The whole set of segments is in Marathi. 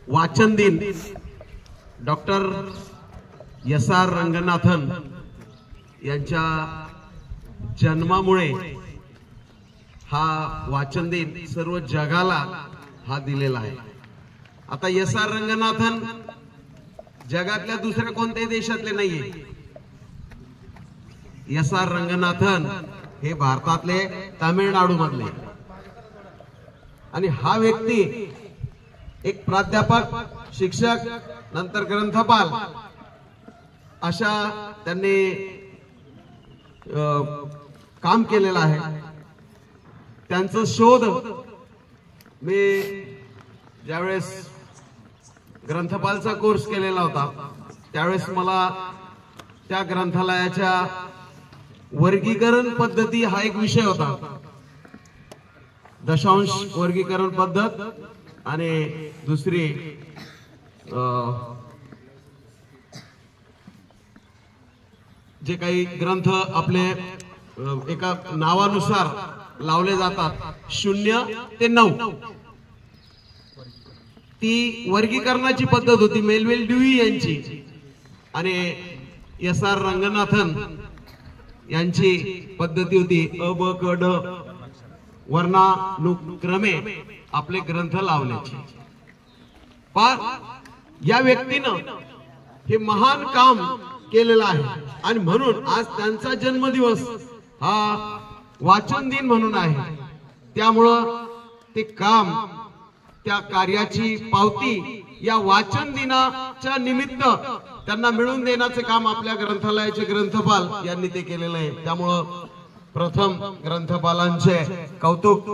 वाचन दिन डॉक्टर एस.आर. रंगनाथन यांच्या जन्मामुळे हा वाचन दिन सर्व जगाला हा दिलेला आहे। आता एस.आर. रंगनाथन जगातल्या दुसऱ्या कोणत्याही देशातले नाहीये। एस.आर. रंगनाथन हे भारतातले तामिळनाडू मधले आणि हा व्यक्ती एक प्राध्यापक, शिक्षक, नंतर ग्रंथपाल अशा त्यांनी काम केलेलं आहे। त्यांचा शोध मी ज्यावेळेस ग्रंथपालचा कोर्स केलेला होता त्यावेळेस मला त्या ग्रंथालयाच्या वर्गीकरण पद्धती हा एक विषय होता। दशांश वर्गीकरण पद्धत आणि दुसरी जे काही ग्रंथ आपले एका नावानुसार लावले जातात 0 ते 9 ती वर्गीकरणाची पद्धत होती मेलविल ड्यूई यांची आणि एस.आर. रंगनाथन यांची पद्धती होती अ ब क ड वर्णानुक्रमे आपले ग्रंथ लावण्याची। पण या व्यक्तीनं हे महान काम केलेलं आहे आणि म्हणून आज त्यांचा जन्मदिवस हा वाचन दिन म्हणून आहे। त्यामुळं ते काम, त्या कार्याची पावती या वाचन दिनाच्या निमित्त त्यांना मिळवून देण्याचे काम आपल्या ग्रंथालयाचे ग्रंथपाल यांनी ते केलेलं आहे। त्यामुळं प्रथम ग्रंथपालांचे कौतुक।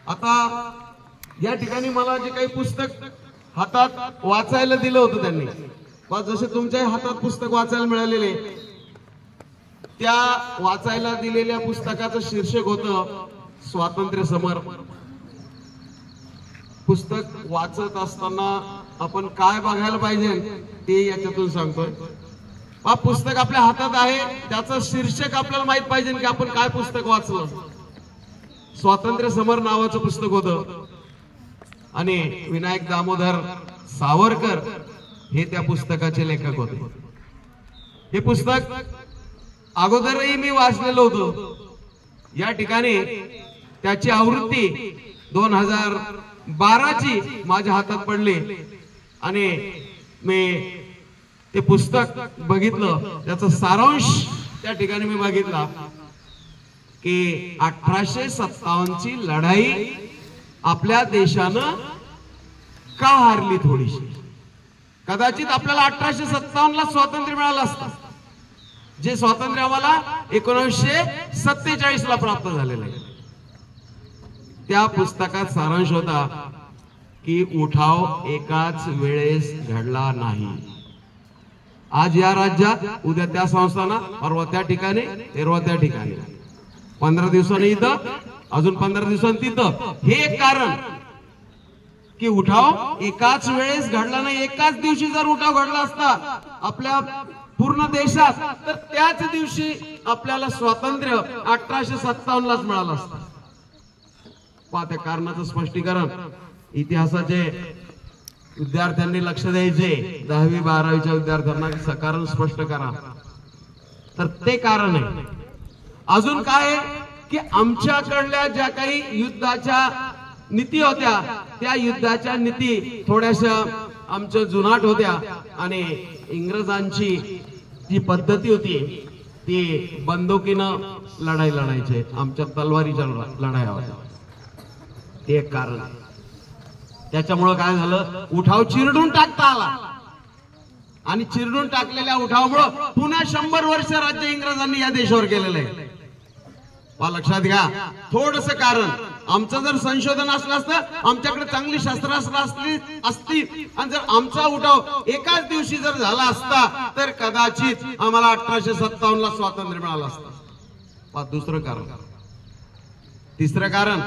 आता या ठिकाणी मला जे काही पुस्तक हातात वाचायला दिलं होतं त्यांनी, जसे तुमच्या हातात पुस्तक वाचायला मिळालेले, त्या वाचायला दिलेल्या पुस्तकाचं शीर्षक होतं स्वातंत्र्य समर। पुस्तक वाचत असताना आपण काय बघायला पाहिजे ते याच्यातून सांगतोय। हा पुस्तक आपल्या हातात आहे, त्याचं शीर्षक आपल्याला माहित पाहिजे की आपण काय पुस्तक वाचलं। स्वातंत्र्य समर नावाचं पुस्तक होतं आणि विनायक दामोदर सावरकर हे त्या पुस्तकाचे लेखक होते। हे पुस्तक अगोदरही मी वाचलेलं होतं। या ठिकाणी त्याची आवृत्ती 2012 ची माझ्या हातात पडली आणि मी ते पुस्तक बघितलं, त्याचा सारांश त्या ठिकाणी मी बघितला की 1857 ची लढाई आपल्या देशानं का हारली थोडीशी। कदाचित आपल्याला 1857 ला स्वातंत्र्य मिळालं असतं, जे स्वातंत्र्य आम्हाला 1947 ला प्राप्त झालेलं आहे। त्या पुस्तकात सारांश होता की उठाव एकाच वेळेस घडला नाही। आज या राज्यात, उद्या त्या संस्थानात, परवा त्या ठिकाणी, तेरवा त्या ठिकाणी, 15 दिवसांनी इथं, अजून 15 दिवसांनी तिथं। हे एक कारण की उठाव एकाच वेळेस घडला नाही। एकाच दिवशी जर उठाव घडला असता आपल्या पूर्ण देशात तर त्याच दिवशी आपल्याला स्वातंत्र्य 1857 लाच मिळालं असतं। त्या कारणाचं स्पष्टीकरण इतिहासाचे विद्यार्थ्यांनी लक्ष द्यायचे। 10वी 12वीच्या विद्यार्थ्यांना कारण स्पष्ट करा, तर ते कारण आहे। अजून काय की आमच्याकडल्या ज्या काही युद्धाच्या नीती होत्या त्या युद्धाच्या नीती थोड्याशा आमच्या जुनाट होत्या आणि इंग्रजांची जी पद्धती होती ती बंदुकीनं लढायचे, आमच्या तलवारीच्या लढाया होत्या। ते एक कारण। त्याच्यामुळे काय झालं, उठाव चिरडून टाकता आला आणि चिरडून टाकलेल्या उठावामुळे पुन्हा 100 वर्ष राज्य इंग्रजांनी या देशावर केलेलं आहे। लक्षात घ्या, थोडस कारण आमचं जर संशोधन असलं असतं, आमच्याकडे चांगली शस्त्रास्त्र असती आणि जर आमचा उठाव एकाच दिवशी जर झाला असता तर कदाचित आम्हाला 1857 ला स्वातंत्र्य मिळालं असतं। दुसरं कारण। तिसरं कारण,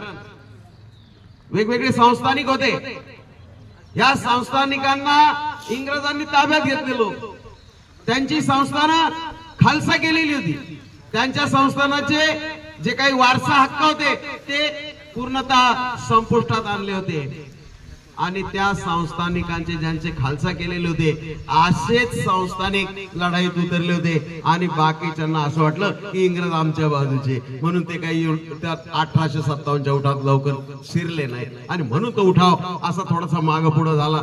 वेगवेगळे संस्थानिक होते। या संस्थानिकांना इंग्रजांनी ताब्यात घेतलेलो, त्यांची संस्थानं खालसा केलेली होती। त्यांच्या संस्थानाचे जे काही वारसा हक्क होते ते पूर्णतः संपुष्टात आणले होते। आणि त्या संस्थानिकांचे ज्यांचे खालसा केलेले होते असेच संस्थानिक लढाईत उतरले होते आणि बाकीच्यांना असं वाटलं की इंग्रज आमच्या बाजूचे, म्हणून ते काही त्या 1857च्या उठावात लवकर शिरले नाही आणि म्हणून तो उठाव असा थोडासा माग पुढे झाला.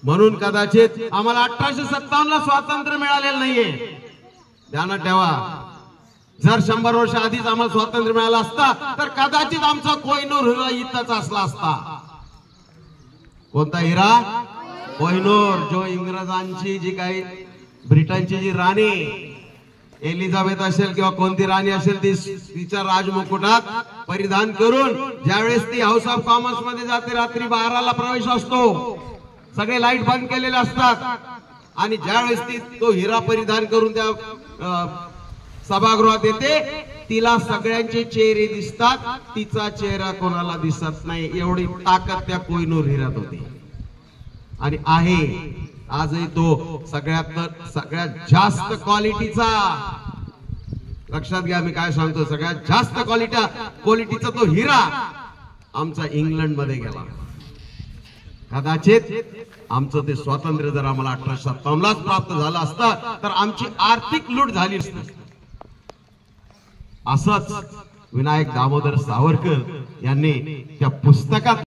म्हणून कदाचित आम्हाला 1857ला स्वातंत्र्य मिळालेलं नाहीये. ध्यानात ठेवा, जर 100 वर्ष आधीच आम्हाला स्वातंत्र्य मिळालं असता तर कदाचित आमचा कोहिनूर हिरा इथंच असला असता. कोणता हिरा? कोहिनूर, जो इंग्रजांची जी काही ब्रिटनची जी राणी एलिझाबेथ असेल किंवा कोणती राणी असेल ती तिच्या राजमुकुटात परिधान करून ज्यावेळेस ती हाऊस ऑफ कॉमन्स मध्ये जाते, रात्री 12ला प्रवेश असतो, सगळे लाईट बंद केलेले असतात आणि ज्यावेळेस ती तो हिरा परिधान करून त्या सभागृहात येते, तिला सगळ्यांचे चेहरे दिसतात, तिचा चेहरा कोणाला दिसत नाही. एवढी ताकद त्या कोहिनूर हिऱ्यात होती आणि आहे आजही तो सगळ्यात जास्त क्वालिटीचा. लक्षात घ्या मी काय सांगतो, सगळ्यात जास्त क्वालिटीचा तो हिरा आमचा इंग्लंड मध्ये गेला. कदाचित आमचं ते स्वातंत्र्य जर आम्हाला 1857लाच प्राप्त झालं असतं तर आमची आर्थिक लूट झाली असती. असंच विनायक दामोदर सावरकर यांनी त्या पुस्तकात